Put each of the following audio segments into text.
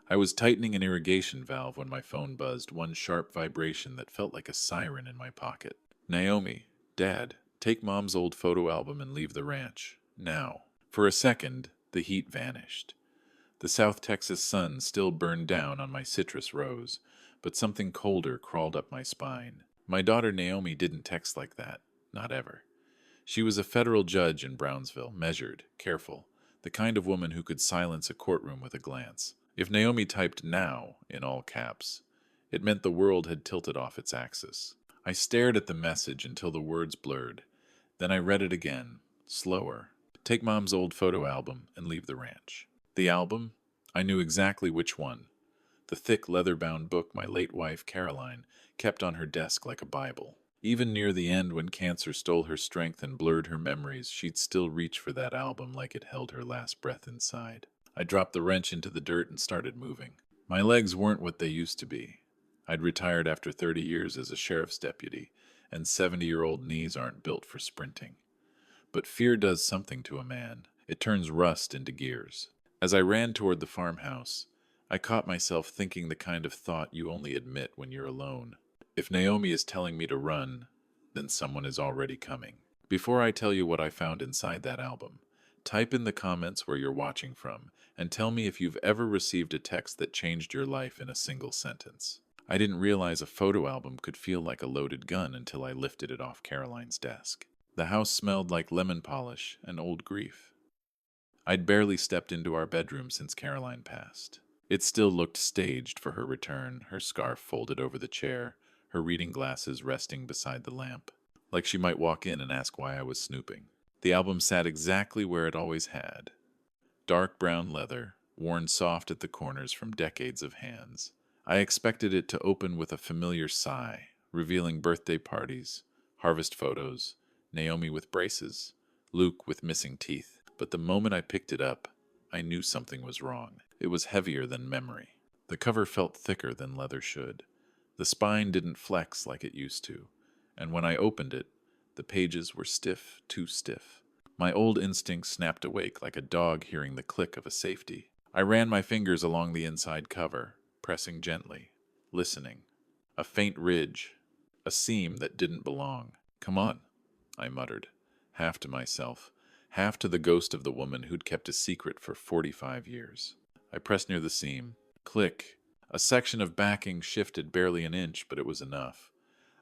I was tightening an irrigation valve when my phone buzzed, one sharp vibration that felt like a siren in my pocket. Naomi, Dad, take Mom's old photo album and leave the ranch. Now. For a second, the heat vanished. The South Texas sun still burned down on my citrus rows, but something colder crawled up my spine. My daughter Naomi didn't text like that. Not ever. She was a federal judge in Brownsville, measured, careful, the kind of woman who could silence a courtroom with a glance. If Naomi typed "now" in all caps, it meant the world had tilted off its axis. I stared at the message until the words blurred. Then I read it again, slower. Take Mom's old photo album and leave the ranch. The album? I knew exactly which one. The thick leather-bound book my late wife, Caroline, kept on her desk like a Bible. Even near the end, when cancer stole her strength and blurred her memories, she'd still reach for that album like it held her last breath inside. I dropped the wrench into the dirt and started moving. My legs weren't what they used to be. I'd retired after 30 years as a sheriff's deputy, and 70-year-old knees aren't built for sprinting. But fear does something to a man. It turns rust into gears. As I ran toward the farmhouse, I caught myself thinking the kind of thought you only admit when you're alone. If Naomi is telling me to run, then someone is already coming. Before I tell you what I found inside that album, type in the comments where you're watching from and tell me if you've ever received a text that changed your life in a single sentence. I didn't realize a photo album could feel like a loaded gun until I lifted it off Caroline's desk. The house smelled like lemon polish and old grief. I'd barely stepped into our bedroom since Caroline passed. It still looked staged for her return, her scarf folded over the chair, her reading glasses resting beside the lamp, like she might walk in and ask why I was snooping. The album sat exactly where it always had. Dark brown leather, worn soft at the corners from decades of hands. I expected it to open with a familiar sigh, revealing birthday parties, harvest photos, Naomi with braces, Luke with missing teeth. But the moment I picked it up, I knew something was wrong. It was heavier than memory. The cover felt thicker than leather should. The spine didn't flex like it used to, and when I opened it, the pages were stiff, too stiff. My old instinct snapped awake like a dog hearing the click of a safety. I ran my fingers along the inside cover, pressing gently, listening. A faint ridge, a seam that didn't belong. "Come on," I muttered, half to myself, half to the ghost of the woman who'd kept a secret for 45 years. I pressed near the seam. Click. A section of backing shifted barely an inch, but it was enough.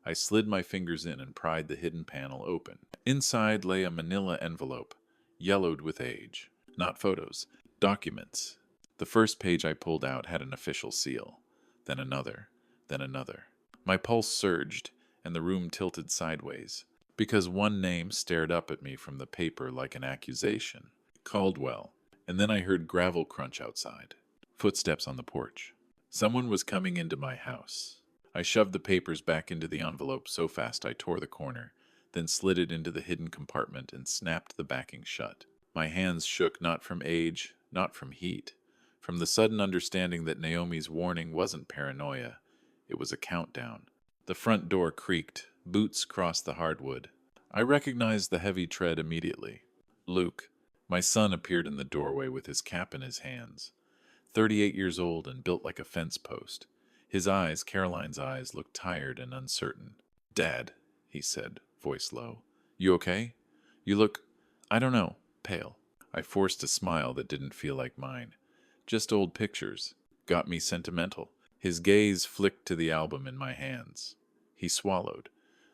I slid my fingers in and pried the hidden panel open. Inside lay a manila envelope, yellowed with age. Not photos, documents. The first page I pulled out had an official seal. Then another, then another. My pulse surged, and the room tilted sideways, because one name stared up at me from the paper like an accusation. Caldwell. And then I heard gravel crunch outside. Footsteps on the porch. Someone was coming into my house. I shoved the papers back into the envelope so fast I tore the corner, then slid it into the hidden compartment and snapped the backing shut. My hands shook not from age, not from heat, from the sudden understanding that Naomi's warning wasn't paranoia. It was a countdown. The front door creaked. Boots crossed the hardwood. I recognized the heavy tread immediately. Luke, my son, appeared in the doorway with his cap in his hands. 38 years old and built like a fence post. His eyes, Caroline's eyes, looked tired and uncertain. "Dad," he said, voice low. "You okay? You look, I don't know, pale." I forced a smile that didn't feel like mine. "Just old pictures. Got me sentimental." His gaze flicked to the album in my hands. He swallowed,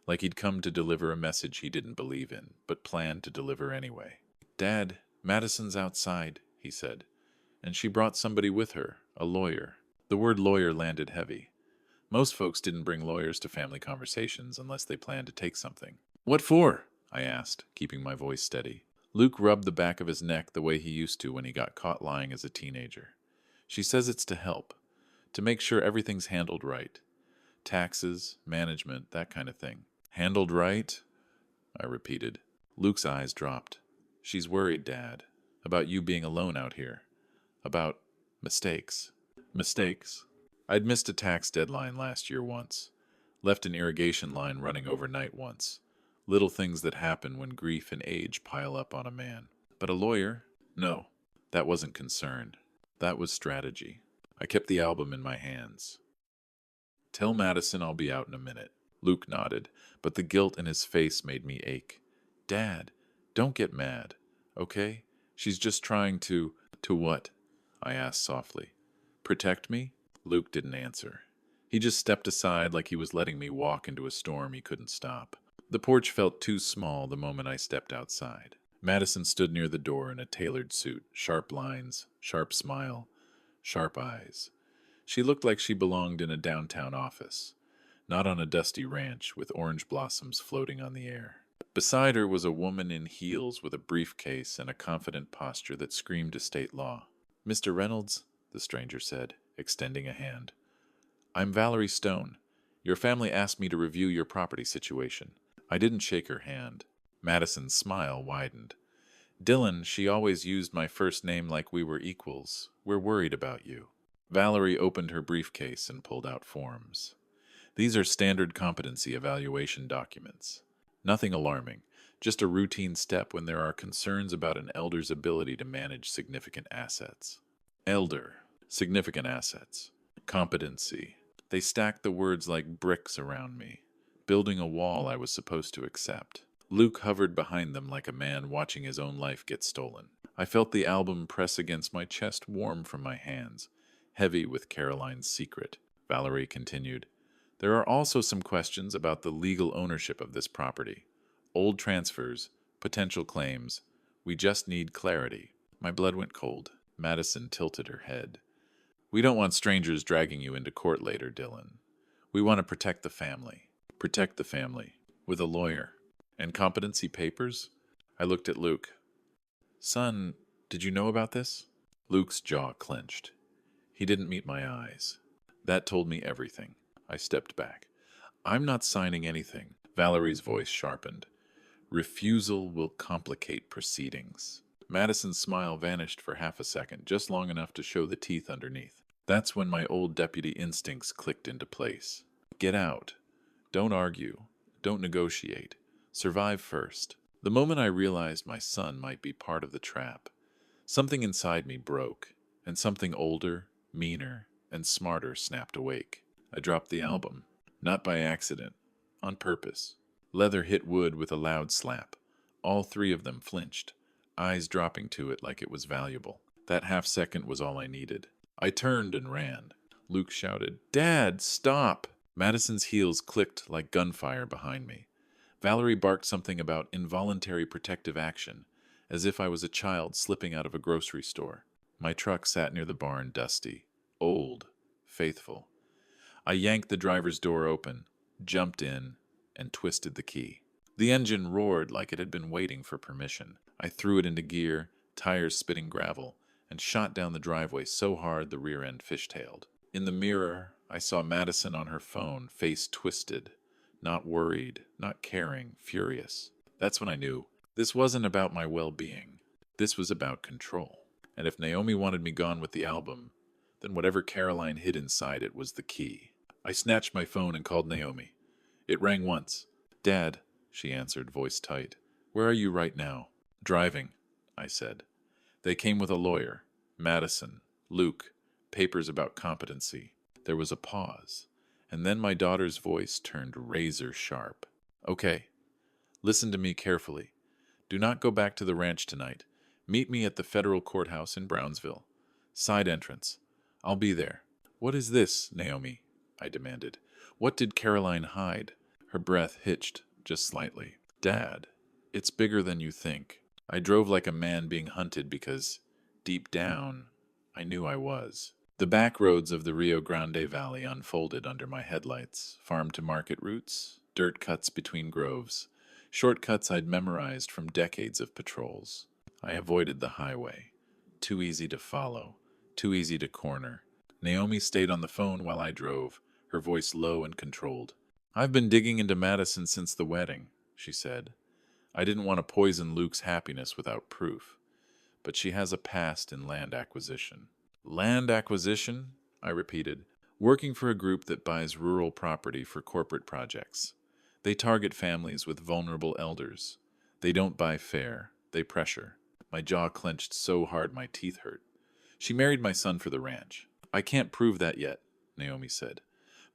like he'd come to deliver a message he didn't believe in, but planned to deliver anyway. "Dad, Madison's outside," he said, "and she brought somebody with her, a lawyer." The word lawyer landed heavy. Most folks didn't bring lawyers to family conversations unless they planned to take something. "What for?" I asked, keeping my voice steady. Luke rubbed the back of his neck the way he used to when he got caught lying as a teenager. "She says it's to help, to make sure everything's handled right. Taxes, management, that kind of thing." "Handled right?" I repeated. Luke's eyes dropped. "She's worried, Dad, about you being alone out here. About mistakes." Mistakes? I'd missed a tax deadline last year once. Left an irrigation line running overnight once. Little things that happen when grief and age pile up on a man. But a lawyer? No. That wasn't concern. That was strategy. I kept the album in my hands. Tell Madison I'll be out in a minute. Luke nodded, but the guilt in his face made me ache. Dad, don't get mad, okay? She's just trying to... To what? I asked softly. Protect me? Luke didn't answer. He just stepped aside like he was letting me walk into a storm he couldn't stop. The porch felt too small the moment I stepped outside. Madison stood near the door in a tailored suit, sharp lines, sharp smile, sharp eyes. She looked like she belonged in a downtown office, not on a dusty ranch with orange blossoms floating on the air. Beside her was a woman in heels with a briefcase and a confident posture that screamed estate law. Mr. Reynolds, the stranger said, extending a hand. I'm Valerie Stone. Your family asked me to review your property situation. I didn't shake her hand. Madison's smile widened. Dylan, she always used my first name like we were equals. We're worried about you. Valerie opened her briefcase and pulled out forms. These are standard competency evaluation documents. Nothing alarming, just a routine step when there are concerns about an elder's ability to manage significant assets. Elder, significant assets, competency. They stacked the words like bricks around me, building a wall I was supposed to accept. Luke hovered behind them like a man watching his own life get stolen. I felt the album press against my chest, warm from my hands, heavy with Caroline's secret. Valerie continued. There are also some questions about the legal ownership of this property. Old transfers, potential claims. We just need clarity. My blood went cold. Madison tilted her head. We don't want strangers dragging you into court later, Dylan. We want to protect the family. Protect the family. With a lawyer. And competency papers? I looked at Luke. Son, did you know about this? Luke's jaw clenched. He didn't meet my eyes. That told me everything. I stepped back. I'm not signing anything. Valerie's voice sharpened. Refusal will complicate proceedings. Madison's smile vanished for half a second, just long enough to show the teeth underneath. That's when my old deputy instincts clicked into place. Get out. Don't argue. Don't negotiate. Survive first. The moment I realized my son might be part of the trap, something inside me broke, and something older, meaner, and smarter snapped awake. I dropped the album. Not by accident. On purpose. Leather hit wood with a loud slap. All three of them flinched, eyes dropping to it like it was valuable. That half second was all I needed. I turned and ran. Luke shouted, Dad, stop! Madison's heels clicked like gunfire behind me. Valerie barked something about involuntary protective action, as if I was a child slipping out of a grocery store. My truck sat near the barn, dusty, old, faithful. I yanked the driver's door open, jumped in, and twisted the key. The engine roared like it had been waiting for permission. I threw it into gear, tires spitting gravel, and shot down the driveway so hard the rear end fishtailed. In the mirror, I saw Madison on her phone, face twisted, not worried, not caring, furious. That's when I knew this wasn't about my well-being. This was about control. And if Naomi wanted me gone with the album, then whatever Caroline hid inside it was the key. I snatched my phone and called Naomi. It rang once. Dad, she answered, voice tight. Where are you right now? Driving, I said. They came with a lawyer. Madison, Luke, papers about competency. There was a pause, and then my daughter's voice turned razor sharp. Okay, listen to me carefully. Do not go back to the ranch tonight. Meet me at the federal courthouse in Brownsville. Side entrance. I'll be there. What is this, Naomi? I demanded. What did Caroline hide? Her breath hitched just slightly. Dad, it's bigger than you think. I drove like a man being hunted because, deep down, I knew I was. The back roads of the Rio Grande Valley unfolded under my headlights, farm-to-market routes, dirt cuts between groves, shortcuts I'd memorized from decades of patrols. I avoided the highway. Too easy to follow, too easy to corner. Naomi stayed on the phone while I drove, her voice low and controlled. I've been digging into Madison since the wedding, she said. I didn't want to poison Luke's happiness without proof. But she has a past in land acquisition. Land acquisition? I repeated, working for a group that buys rural property for corporate projects. They target families with vulnerable elders. They don't buy fair, they pressure. My jaw clenched so hard my teeth hurt. She married my son for the ranch. I can't prove that yet, Naomi said,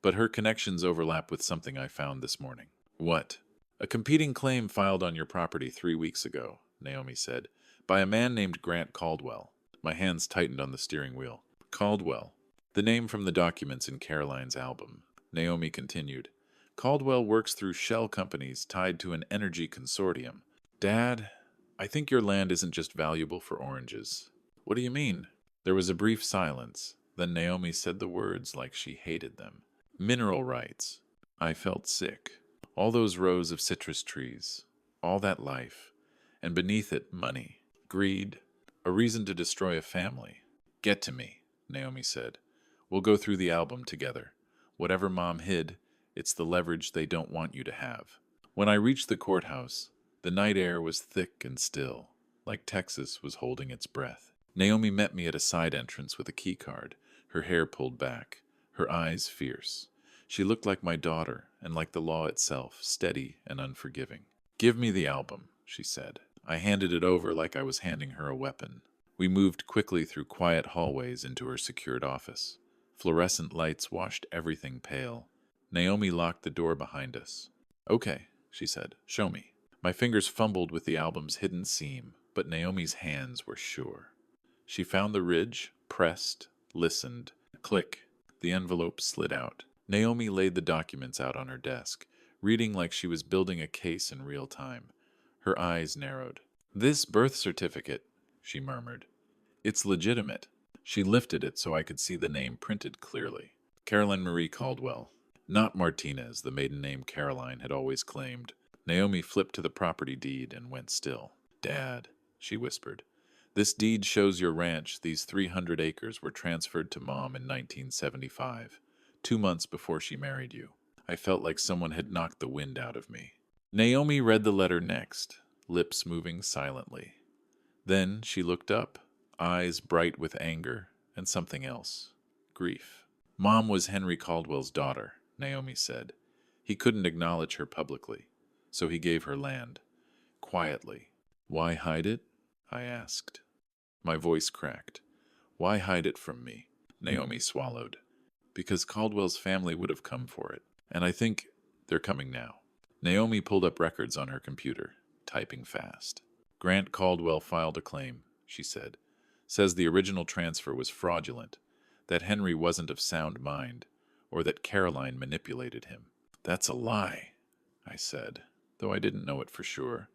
but her connections overlap with something I found this morning. What? A competing claim filed on your property 3 weeks ago, Naomi said, by a man named Grant Caldwell. My hands tightened on the steering wheel. Caldwell. The name from the documents in Caroline's album. Naomi continued. Caldwell works through shell companies tied to an energy consortium. Dad, I think your land isn't just valuable for oranges. What do you mean? There was a brief silence. Then Naomi said the words like she hated them. Mineral rights. I felt sick. All those rows of citrus trees. All that life. And beneath it, money. Greed. A reason to destroy a family. Get to me, Naomi said. We'll go through the album together. Whatever Mom hid, it's the leverage they don't want you to have. When I reached the courthouse, the night air was thick and still, like Texas was holding its breath. Naomi met me at a side entrance with a key card, her hair pulled back, her eyes fierce. She looked like my daughter, and like the law itself, steady and unforgiving. Give me the album, she said. I handed it over like I was handing her a weapon. We moved quickly through quiet hallways into her secured office. Fluorescent lights washed everything pale. Naomi locked the door behind us. Okay, she said, show me. My fingers fumbled with the album's hidden seam, but Naomi's hands were sure. She found the ridge, pressed, listened. Click. The envelope slid out. Naomi laid the documents out on her desk, reading like she was building a case in real time. Her eyes narrowed. This birth certificate, she murmured. It's legitimate. She lifted it so I could see the name printed clearly. Caroline Marie Caldwell. Not Martinez, the maiden name Caroline had always claimed. Naomi flipped to the property deed and went still. Dad, she whispered. This deed shows your ranch, these 300 acres, were transferred to Mom in 1975, 2 months before she married you. I felt like someone had knocked the wind out of me. Naomi read the letter next, lips moving silently. Then she looked up, eyes bright with anger and something else. Grief. Mom was Henry Caldwell's daughter, Naomi said. He couldn't acknowledge her publicly, so he gave her land. Quietly. Why hide it? I asked. My voice cracked. Why hide it from me? Naomi swallowed. Because Caldwell's family would have come for it, and I think they're coming now. Naomi pulled up records on her computer, typing fast. Grant Caldwell filed a claim, she said. Says the original transfer was fraudulent, that Henry wasn't of sound mind, or that Caroline manipulated him. That's a lie, I said, though I didn't know it for sure.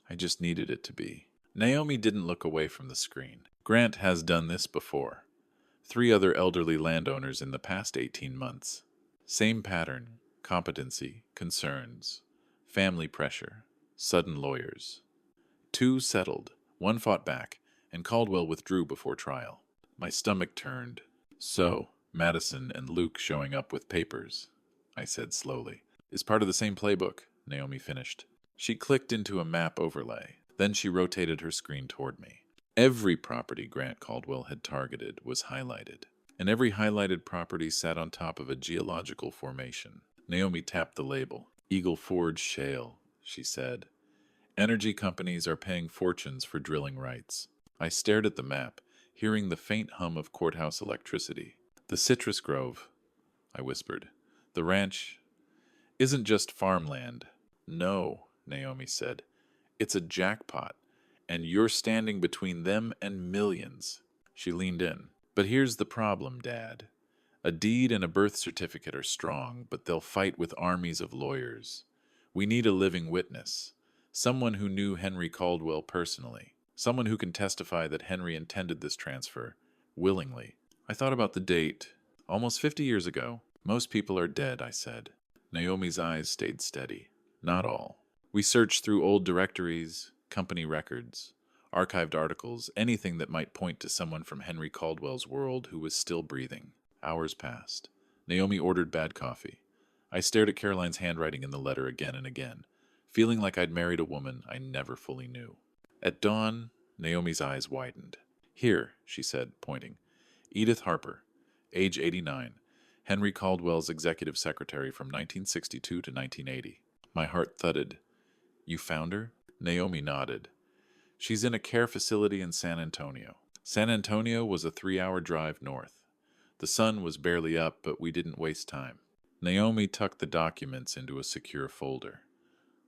I just needed it to be. Naomi didn't look away from the screen. Grant has done this before. 3 other elderly landowners in the past 18 months. Same pattern, competency, concerns, family pressure, sudden lawyers. 2 settled, 1 fought back, and Caldwell withdrew before trial. My stomach turned. So, Madison and Luke showing up with papers, I said slowly. Is part of the same playbook, Naomi finished. She clicked into a map overlay. Then she rotated her screen toward me. Every property Grant Caldwell had targeted was highlighted, and every highlighted property sat on top of a geological formation. Naomi tapped the label. Eagle Forge Shale, she said. Energy companies are paying fortunes for drilling rights. I stared at the map, hearing the faint hum of courthouse electricity. The citrus grove, I whispered. The ranch isn't just farmland. No, Naomi said. It's a jackpot, and you're standing between them and millions. She leaned in. But here's the problem, Dad. A deed and a birth certificate are strong, but they'll fight with armies of lawyers. We need a living witness, someone who knew Henry Caldwell personally, someone who can testify that Henry intended this transfer, willingly. I thought about the date. Almost 50 years ago. Most people are dead, I said. Naomi's eyes stayed steady. Not all. We searched through old directories, company records, archived articles, anything that might point to someone from Henry Caldwell's world who was still breathing. Hours passed. Naomi ordered bad coffee. I stared at Caroline's handwriting in the letter again and again, feeling like I'd married a woman I never fully knew. At dawn, Naomi's eyes widened. Here, she said, pointing. Edith Harper, age 89, Henry Caldwell's executive secretary from 1962 to 1980. My heart thudded. You found her? Naomi nodded. She's in a care facility in San Antonio. San Antonio was a 3-hour drive north. The sun was barely up, but we didn't waste time. Naomi tucked the documents into a secure folder.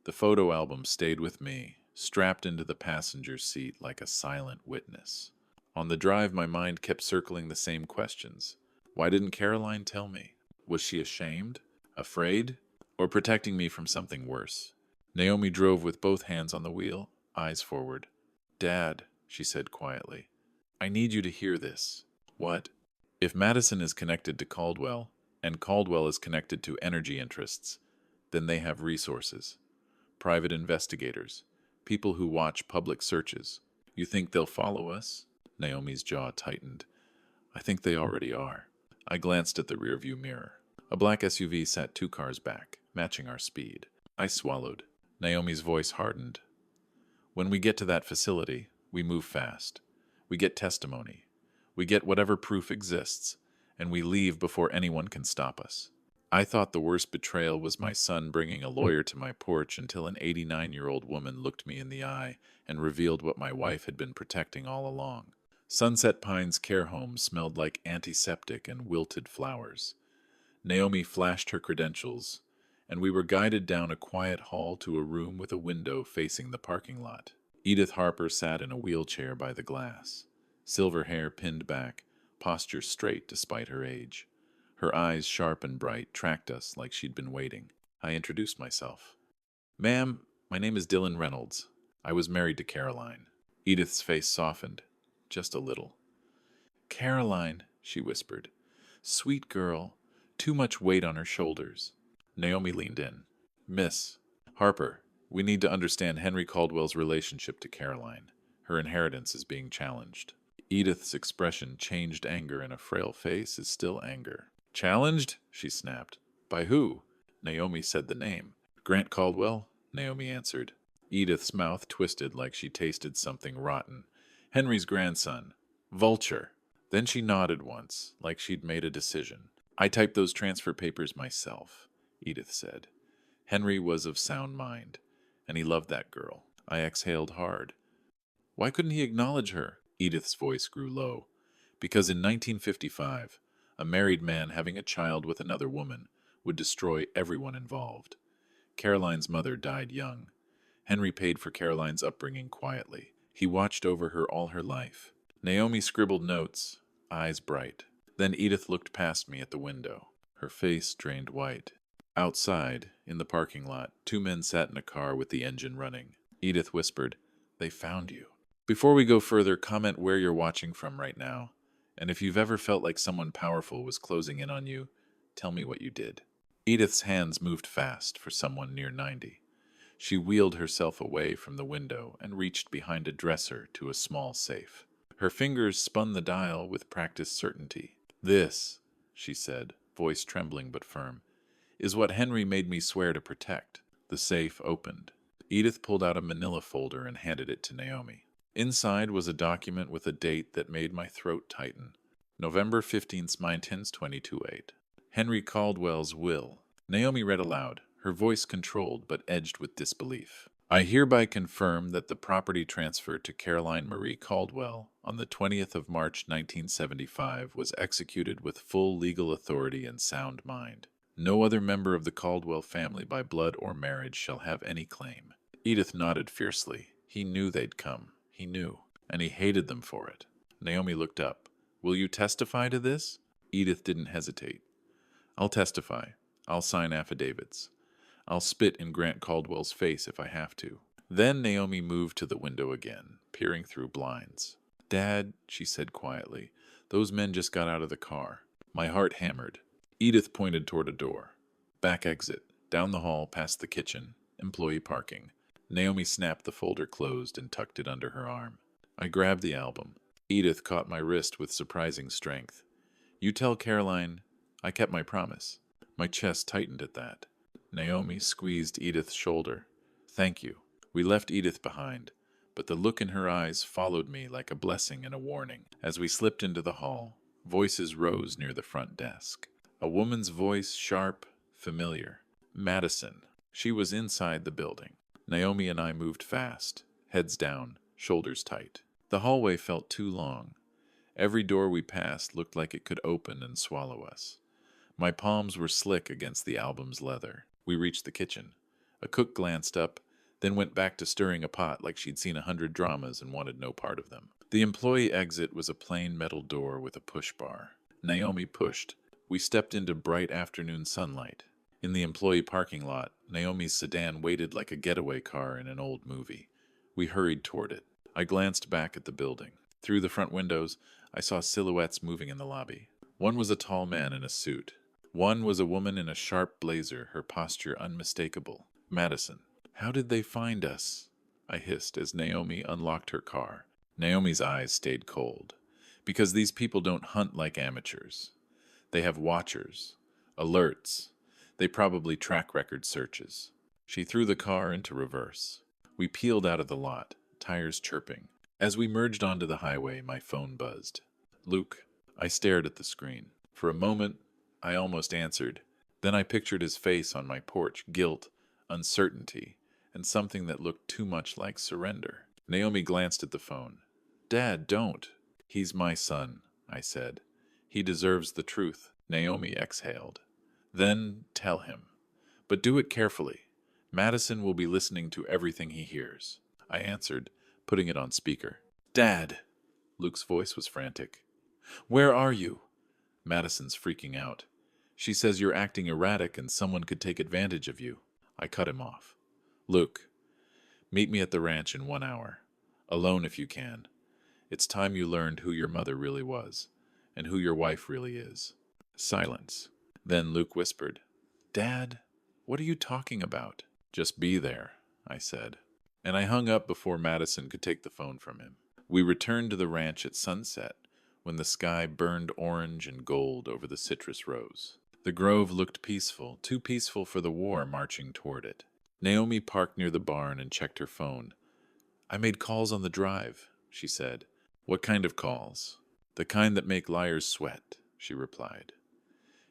The photo album stayed with me, strapped into the passenger seat like a silent witness. On the drive, my mind kept circling the same questions. Why didn't Caroline tell me? Was she ashamed? Afraid? Or protecting me from something worse? Naomi drove with both hands on the wheel, eyes forward. "Dad," she said quietly, "I need you to hear this." "What?" "If Madison is connected to Caldwell, and Caldwell is connected to energy interests, then they have resources. Private investigators, people who watch public searches. You think they'll follow us?" Naomi's jaw tightened. "I think they already are." I glanced at the rearview mirror. A black SUV sat 2 cars back, matching our speed. I swallowed. Naomi's voice hardened. "When we get to that facility, we move fast. We get testimony. We get whatever proof exists, and we leave before anyone can stop us." I thought the worst betrayal was my son bringing a lawyer to my porch until an 89-year-old woman looked me in the eye and revealed what my wife had been protecting all along. Sunset Pines care home smelled like antiseptic and wilted flowers. Naomi flashed her credentials, and we were guided down a quiet hall to a room with a window facing the parking lot. Edith Harper sat in a wheelchair by the glass, silver hair pinned back, posture straight despite her age. Her eyes, sharp and bright, tracked us like she'd been waiting. I introduced myself. "Ma'am, my name is Dylan Reynolds. I was married to Caroline." Edith's face softened, just a little. "Caroline," she whispered. "Sweet girl. Too much weight on her shoulders." Naomi leaned in. "Miss Harper, we need to understand Henry Caldwell's relationship to Caroline. Her inheritance is being challenged." Edith's expression changed. Anger in a frail face is still anger. "Challenged?" she snapped. "By who?" Naomi said the name. "Grant Caldwell," Naomi answered. Edith's mouth twisted like she tasted something rotten. "Henry's grandson. Vulture." Then she nodded once, like she'd made a decision. "I typed those transfer papers myself," Edith said. "Henry was of sound mind, and he loved that girl." I exhaled hard. "Why couldn't he acknowledge her?" Edith's voice grew low. "Because in 1955, a married man having a child with another woman would destroy everyone involved. Caroline's mother died young. Henry paid for Caroline's upbringing quietly. He watched over her all her life." Naomi scribbled notes, eyes bright. Then Edith looked past me at the window. Her face drained white. Outside, in the parking lot, 2 men sat in a car with the engine running. Edith whispered, "They found you." "Before we go further, comment where you're watching from right now. And if you've ever felt like someone powerful was closing in on you, tell me what you did." Edith's hands moved fast for someone near 90. She wheeled herself away from the window and reached behind a dresser to a small safe. Her fingers spun the dial with practiced certainty. "This," she said, voice trembling but firm, "is what Henry made me swear to protect." The safe opened. Edith pulled out a manila folder and handed it to Naomi. Inside was a document with a date that made my throat tighten. November 15th, 2028. Henry Caldwell's will. Naomi read aloud, her voice controlled but edged with disbelief. "I hereby confirm that the property transfer to Caroline Marie Caldwell on the 20th of March 1975 was executed with full legal authority and sound mind. No other member of the Caldwell family by blood or marriage shall have any claim." Edith nodded fiercely. He knew they'd come. He knew. And he hated them for it. Naomi looked up. "Will you testify to this?" Edith didn't hesitate. "I'll testify. I'll sign affidavits. I'll spit in Grant Caldwell's face if I have to." Then Naomi moved to the window again, peering through blinds. "Dad," she said quietly, "those men just got out of the car." My heart hammered. Edith pointed toward a door. "Back exit, down the hall past the kitchen, employee parking." Naomi snapped the folder closed and tucked it under her arm. I grabbed the album. Edith caught my wrist with surprising strength. "You tell Caroline I kept my promise." My chest tightened at that. Naomi squeezed Edith's shoulder. "Thank you." We left Edith behind, but the look in her eyes followed me like a blessing and a warning. As we slipped into the hall, voices rose near the front desk. A woman's voice, sharp, familiar. Madison. She was inside the building. Naomi and I moved fast, heads down, shoulders tight. The hallway felt too long. Every door we passed looked like it could open and swallow us. My palms were slick against the album's leather. We reached the kitchen. A cook glanced up, then went back to stirring a pot like she'd seen 100 dramas and wanted no part of them. The employee exit was a plain metal door with a push bar. Naomi pushed. We stepped into bright afternoon sunlight. In the employee parking lot, Naomi's sedan waited like a getaway car in an old movie. We hurried toward it. I glanced back at the building. Through the front windows, I saw silhouettes moving in the lobby. One was a tall man in a suit. One was a woman in a sharp blazer, her posture unmistakable. Madison. How did they find us? I hissed as Naomi unlocked her car. Naomi's eyes stayed cold. Because these people don't hunt like amateurs. They have watchers, alerts. They probably track record searches. She threw the car into reverse. We peeled out of the lot, tires chirping. As we merged onto the highway, my phone buzzed. Luke. I stared at the screen. For a moment, I almost answered. Then I pictured his face on my porch, guilt, uncertainty, and something that looked too much like surrender. Naomi glanced at the phone. Dad, don't. He's my son, I said. He deserves the truth. Naomi exhaled. Then tell him. But do it carefully. Madison will be listening to everything he hears. I answered, putting it on speaker. Dad! Luke's voice was frantic. Where are you? Madison's freaking out. She says you're acting erratic and someone could take advantage of you. I cut him off. Luke, meet me at the ranch in 1 hour. Alone if you can. It's time you learned who your mother really was, and who your wife really is. Silence. Then Luke whispered, Dad, what are you talking about? Just be there, I said. And I hung up before Madison could take the phone from him. We returned to the ranch at sunset, when the sky burned orange and gold over the citrus rows. The grove looked peaceful, too peaceful for the war marching toward it. Naomi parked near the barn and checked her phone. I made calls on the drive, she said. What kind of calls? The kind that make liars sweat, she replied.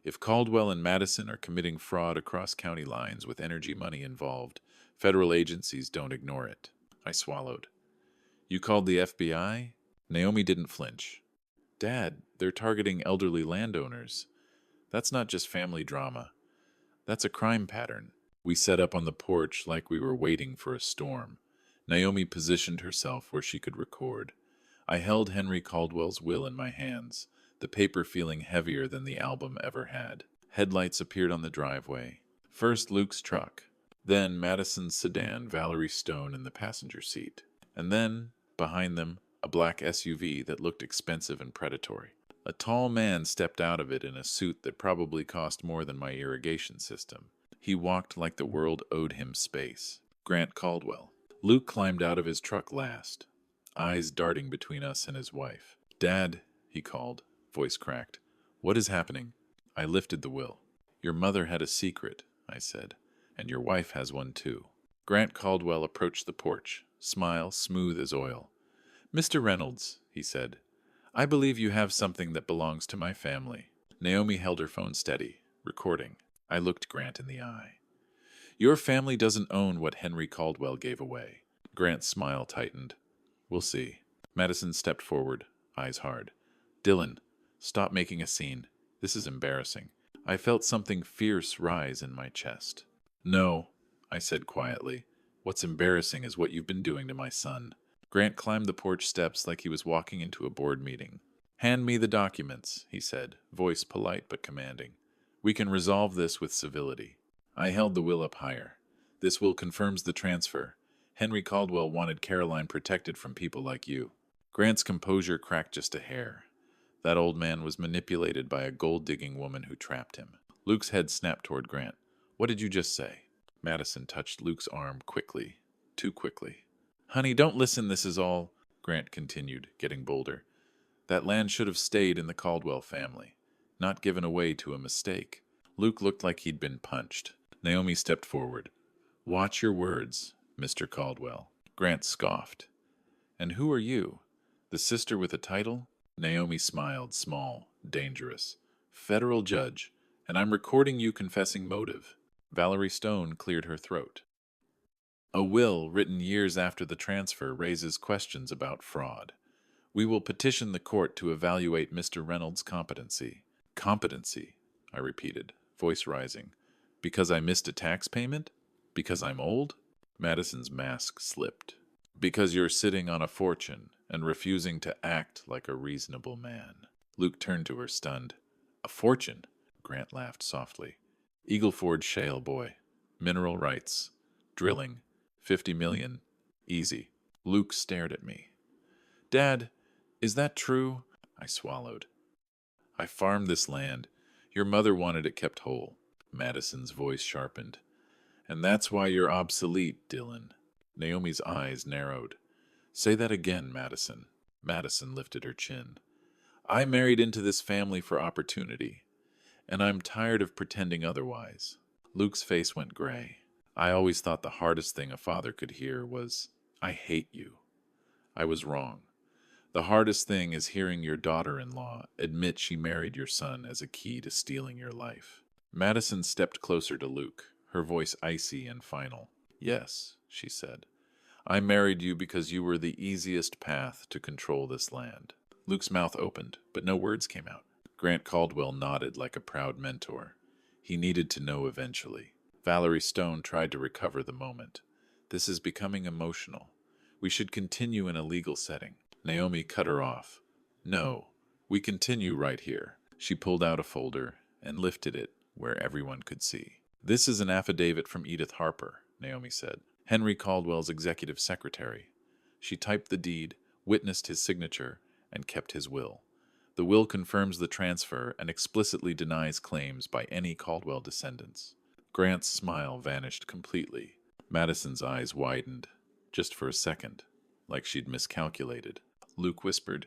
If Caldwell and Madison are committing fraud across county lines with energy money involved, federal agencies don't ignore it. I swallowed. You called the FBI? Naomi didn't flinch. Dad, they're targeting elderly landowners. That's not just family drama. That's a crime pattern. We set up on the porch like we were waiting for a storm. Naomi positioned herself where she could record. I held Henry Caldwell's will in my hands, the paper feeling heavier than the album ever had. Headlights appeared on the driveway. First Luke's truck, then Madison's sedan, Valerie Stone in the passenger seat, and then, behind them, a black SUV that looked expensive and predatory. A tall man stepped out of it in a suit that probably cost more than my irrigation system. He walked like the world owed him space. Grant Caldwell. Luke climbed out of his truck last, eyes darting between us and his wife. Dad, he called, voice cracked. What is happening? I lifted the will. Your mother had a secret, I said, and your wife has one too. Grant Caldwell approached the porch, smile smooth as oil. Mr. Reynolds, he said, I believe you have something that belongs to my family. Naomi held her phone steady, recording. I looked Grant in the eye. Your family doesn't own what Henry Caldwell gave away. Grant's smile tightened. We'll see. Madison stepped forward, eyes hard. Dylan, stop making a scene. This is embarrassing. I felt something fierce rise in my chest. No, I said quietly. What's embarrassing is what you've been doing to my son. Grant climbed the porch steps like he was walking into a board meeting. Hand me the documents, he said, voice polite but commanding. We can resolve this with civility. I held the will up higher. This will confirms the transfer. Henry Caldwell wanted Caroline protected from people like you. Grant's composure cracked just a hair. That old man was manipulated by a gold-digging woman who trapped him. Luke's head snapped toward Grant. What did you just say? Madison touched Luke's arm quickly. Too quickly. Honey, don't listen, this is all, Grant continued, getting bolder. That land should have stayed in the Caldwell family, not given away to a mistake. Luke looked like he'd been punched. Naomi stepped forward. Watch your words, Mr. Caldwell. Grant scoffed. And who are you? The sister with a title? Naomi smiled, small, dangerous. Federal judge, and I'm recording you confessing motive. Valerie Stone cleared her throat. A will written years after the transfer raises questions about fraud. We will petition the court to evaluate Mr. Reynolds' competency. Competency, I repeated, voice rising. Because I missed a tax payment? Because I'm old? Madison's mask slipped. Because you're sitting on a fortune and refusing to act like a reasonable man. Luke turned to her, stunned. A fortune? Grant laughed softly. Eagleford Shale boy. Mineral rights. Drilling. 50 million. Easy. Luke stared at me. Dad, is that true? I swallowed. I farmed this land. Your mother wanted it kept whole. Madison's voice sharpened. And that's why you're obsolete, Dylan. Naomi's eyes narrowed. Say that again, Madison. Madison lifted her chin. I married into this family for opportunity, and I'm tired of pretending otherwise. Luke's face went gray. I always thought the hardest thing a father could hear was, I hate you. I was wrong. The hardest thing is hearing your daughter-in-law admit she married your son as a key to stealing your life. Madison stepped closer to Luke, her voice icy and final. Yes, she said. I married you because you were the easiest path to control this land. Luke's mouth opened, but no words came out. Grant Caldwell nodded like a proud mentor. He needed to know eventually. Valerie Stone tried to recover the moment. This is becoming emotional. We should continue in a legal setting. Naomi cut her off. No, we continue right here. She pulled out a folder and lifted it where everyone could see. This is an affidavit from Edith Harper, Naomi said, Henry Caldwell's executive secretary. She typed the deed, witnessed his signature, and kept his will. The will confirms the transfer and explicitly denies claims by any Caldwell descendants. Grant's smile vanished completely. Madison's eyes widened, just for a second, like she'd miscalculated. Luke whispered,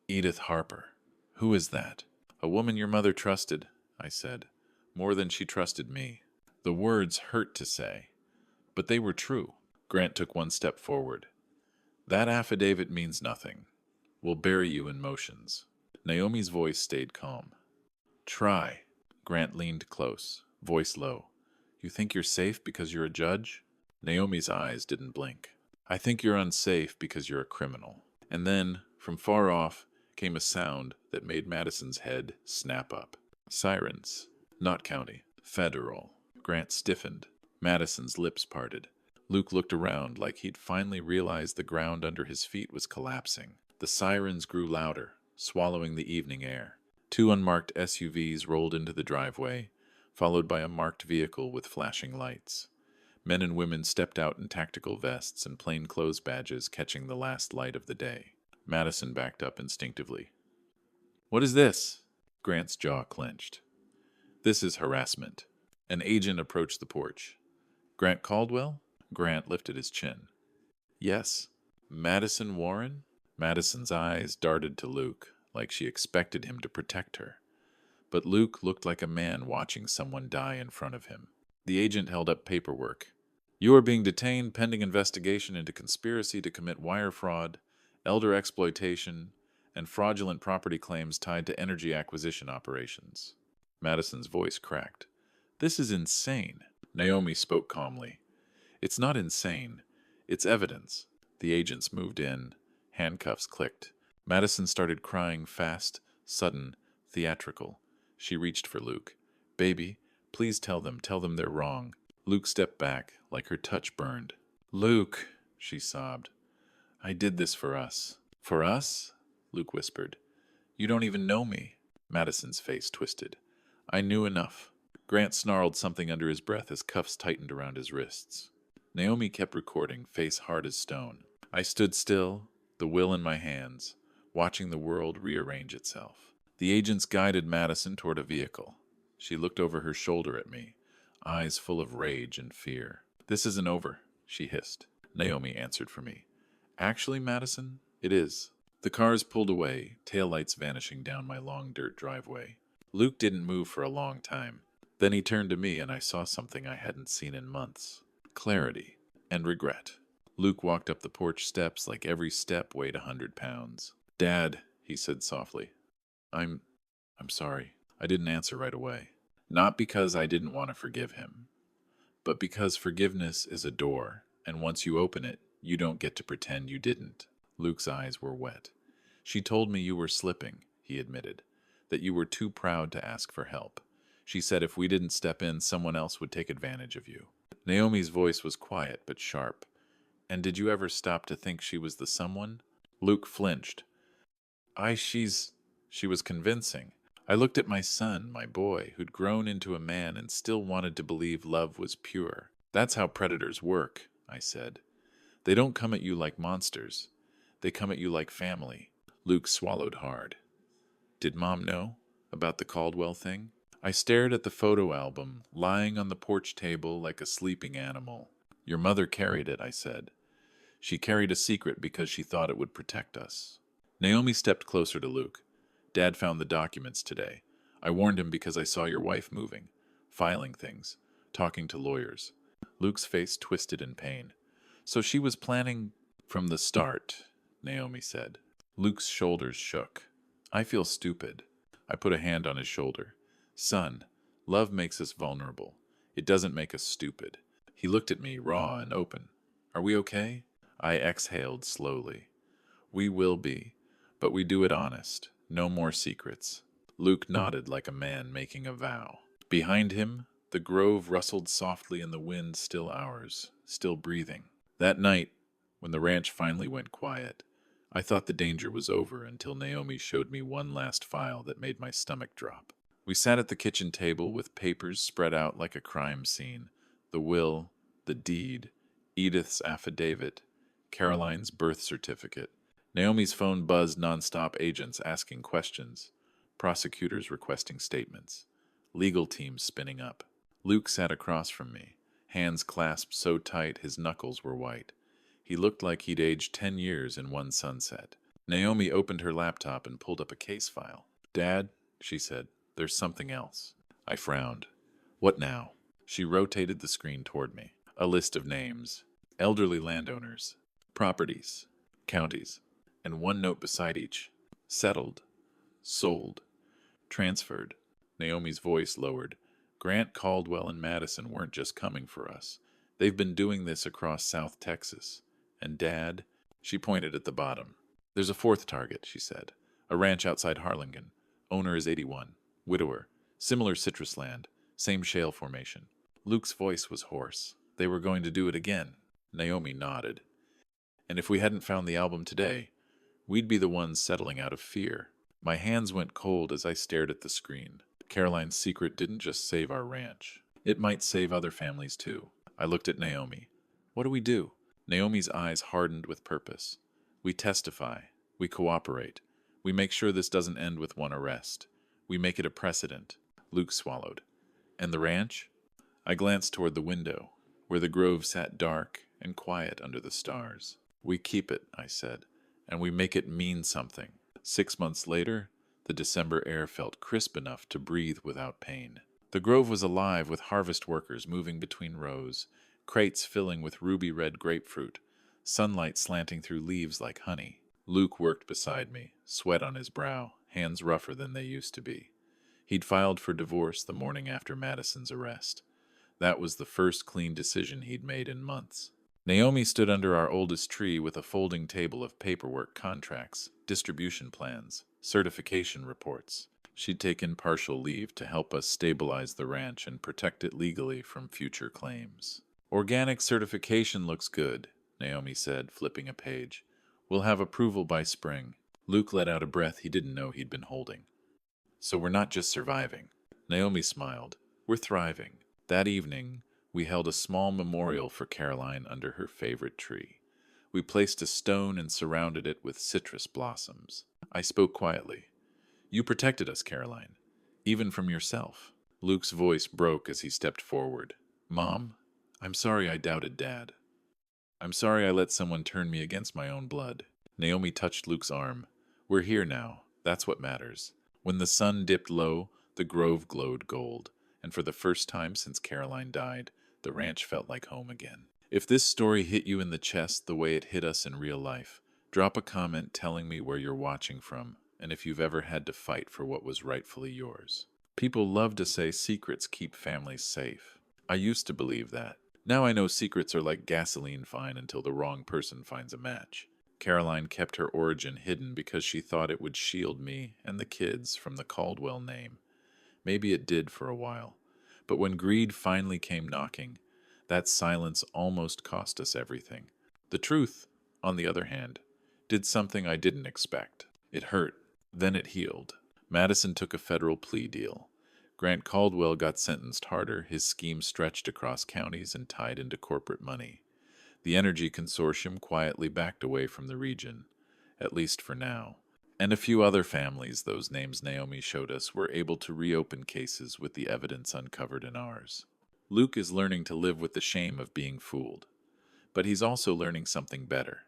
Edith Harper. Who is that? A woman your mother trusted, I said, more than she trusted me. The words hurt to say, but they were true. Grant took one step forward. That affidavit means nothing. We'll bury you in motions. Naomi's voice stayed calm. Try. Grant leaned close, voice low. You think you're safe because you're a judge? Naomi's eyes didn't blink. I think you're unsafe because you're a criminal. And then, from far off, came a sound that made Madison's head snap up. Sirens. Not county. Federal. Grant stiffened. Madison's lips parted. Luke looked around like he'd finally realized the ground under his feet was collapsing. The sirens grew louder, swallowing the evening air. 2 unmarked SUVs rolled into the driveway, followed by a marked vehicle with flashing lights. Men and women stepped out in tactical vests and plainclothes badges catching the last light of the day. Madison backed up instinctively. What is this? Grant's jaw clenched. This is harassment. An agent approached the porch. Grant Caldwell? Grant lifted his chin. Yes. Madison Warren? Madison's eyes darted to Luke, like she expected him to protect her. But Luke looked like a man watching someone die in front of him. The agent held up paperwork. You are being detained pending investigation into conspiracy to commit wire fraud, elder exploitation, and fraudulent property claims tied to energy acquisition operations. Madison's voice cracked. This is insane. Naomi spoke calmly. It's not insane. It's evidence. The agents moved in. Handcuffs clicked. Madison started crying fast, sudden, theatrical. She reached for Luke. Baby, please tell them they're wrong. Luke stepped back, like her touch burned. Luke, she sobbed. I did this for us. For us? Luke whispered. You don't even know me. Madison's face twisted. I knew enough. Grant snarled something under his breath as cuffs tightened around his wrists. Naomi kept recording, face hard as stone. I stood still, the will in my hands, watching the world rearrange itself. The agents guided Madison toward a vehicle. She looked over her shoulder at me, eyes full of rage and fear. This isn't over, she hissed. Naomi answered for me. Actually, Madison, it is. The cars pulled away, taillights vanishing down my long dirt driveway. Luke didn't move for a long time. Then he turned to me and I saw something I hadn't seen in months. Clarity and regret. Luke walked up the porch steps like every step weighed 100 pounds. Dad, he said softly. I'm sorry. I didn't answer right away. Not because I didn't want to forgive him, but because forgiveness is a door, and once you open it, you don't get to pretend you didn't. Luke's eyes were wet. She told me you were slipping, he admitted, that you were too proud to ask for help. She said if we didn't step in, someone else would take advantage of you. Naomi's voice was quiet but sharp. And did you ever stop to think she was the someone? Luke flinched. She was convincing. I looked at my son, my boy, who'd grown into a man and still wanted to believe love was pure. That's how predators work, I said. They don't come at you like monsters. They come at you like family. Luke swallowed hard. Did Mom know about the Caldwell thing? I stared at the photo album, lying on the porch table like a sleeping animal. Your mother carried it, I said. She carried a secret because she thought it would protect us. Naomi stepped closer to Luke. Dad found the documents today. I warned him because I saw your wife moving, filing things, talking to lawyers. Luke's face twisted in pain. So she was planning from the start, Naomi said. Luke's shoulders shook. I feel stupid. I put a hand on his shoulder. Son, love makes us vulnerable. It doesn't make us stupid. He looked at me, raw and open. Are we okay? I exhaled slowly. We will be, but we do it honest. No more secrets. Luke nodded like a man making a vow. Behind him, the grove rustled softly in the wind, still ours, still breathing. That night, when the ranch finally went quiet, I thought the danger was over until Naomi showed me one last file that made my stomach drop. We sat at the kitchen table with papers spread out like a crime scene. The will, the deed, Edith's affidavit, Caroline's birth certificate. Naomi's phone buzzed nonstop, agents asking questions, prosecutors requesting statements, legal teams spinning up. Luke sat across from me, hands clasped so tight his knuckles were white. He looked like he'd aged 10 years in one sunset. Naomi opened her laptop and pulled up a case file. Dad, she said, there's something else. I frowned. What now? She rotated the screen toward me. A list of names, elderly landowners, properties, counties, and one note beside each. Settled, sold, transferred. Naomi's voice lowered. Grant, Caldwell, and Madison weren't just coming for us. They've been doing this across South Texas. And Dad, she pointed at the bottom. There's a fourth target, she said. A ranch outside Harlingen. Owner is 81. Widower. Similar citrus land. Same shale formation. Luke's voice was hoarse. They were going to do it again. Naomi nodded. And if we hadn't found the album today, we'd be the ones settling out of fear. My hands went cold as I stared at the screen. Caroline's secret didn't just save our ranch. It might save other families too. I looked at Naomi. What do we do? Naomi's eyes hardened with purpose. We testify. We cooperate. We make sure this doesn't end with one arrest. We make it a precedent. Luke swallowed. And the ranch? I glanced toward the window, where the grove sat dark and quiet under the stars. We keep it, I said, and we make it mean something. 6 months later, the December air felt crisp enough to breathe without pain. The grove was alive with harvest workers moving between rows, crates filling with ruby-red grapefruit, sunlight slanting through leaves like honey. Luke worked beside me, sweat on his brow, hands rougher than they used to be. He'd filed for divorce the morning after Madison's arrest. That was the first clean decision he'd made in months. Naomi stood under our oldest tree with a folding table of paperwork, contracts, distribution plans, certification reports. She'd taken partial leave to help us stabilize the ranch and protect it legally from future claims. Organic certification looks good, Naomi said, flipping a page. We'll have approval by spring. Luke let out a breath he didn't know he'd been holding. So we're not just surviving. Naomi smiled. We're thriving. That evening, we held a small memorial for Caroline under her favorite tree. We placed a stone and surrounded it with citrus blossoms. I spoke quietly. You protected us, Caroline, even from yourself. Luke's voice broke as he stepped forward. Mom, I'm sorry I doubted Dad. I'm sorry I let someone turn me against my own blood. Naomi touched Luke's arm. We're here now. That's what matters. When the sun dipped low, the grove glowed gold, and for the first time since Caroline died, the ranch felt like home again. If this story hit you in the chest the way it hit us in real life, drop a comment telling me where you're watching from, and if you've ever had to fight for what was rightfully yours. People love to say secrets keep families safe. I used to believe that. Now I know secrets are like gasoline fine until the wrong person finds a match. Caroline kept her origin hidden because she thought it would shield me and the kids from the Caldwell name. Maybe it did for a while. But when greed finally came knocking, that silence almost cost us everything. The truth, on the other hand, did something I didn't expect. It hurt, then it healed. Madison took a federal plea deal. Grant Caldwell got sentenced harder, his scheme stretched across counties and tied into corporate money. The Energy Consortium quietly backed away from the region, at least for now. And a few other families, those names Naomi showed us, were able to reopen cases with the evidence uncovered in ours. Luke is learning to live with the shame of being fooled. But he's also learning something better: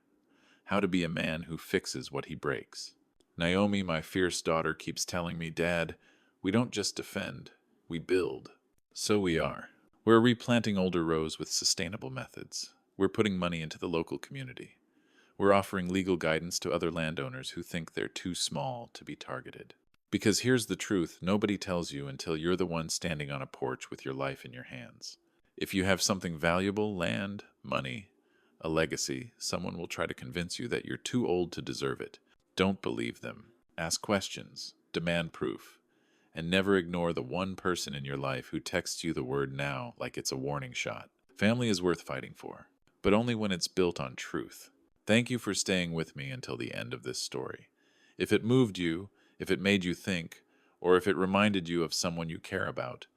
how to be a man who fixes what he breaks. Naomi, my fierce daughter, keeps telling me, "Dad, we don't just defend, we build." So we are. We're replanting older rows with sustainable methods. We're putting money into the local community. We're offering legal guidance to other landowners who think they're too small to be targeted. Because here's the truth, nobody tells you until you're the one standing on a porch with your life in your hands. If you have something valuable, land, money, a legacy, someone will try to convince you that you're too old to deserve it. Don't believe them. Ask questions. Demand proof. And never ignore the one person in your life who texts you the word now like it's a warning shot. Family is worth fighting for, but only when it's built on truth. Thank you for staying with me until the end of this story. If it moved you, if it made you think, or if it reminded you of someone you care about,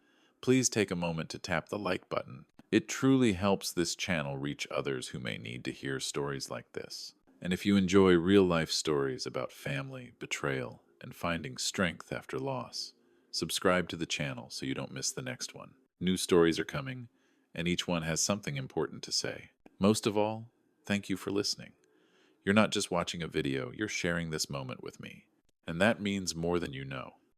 please take a moment to tap the like button. It truly helps this channel reach others who may need to hear stories like this. And if you enjoy real-life stories about family, betrayal, and finding strength after loss, subscribe to the channel so you don't miss the next one. New stories are coming, and each one has something important to say. Most of all, thank you for listening. You're not just watching a video, you're sharing this moment with me. And that means more than you know.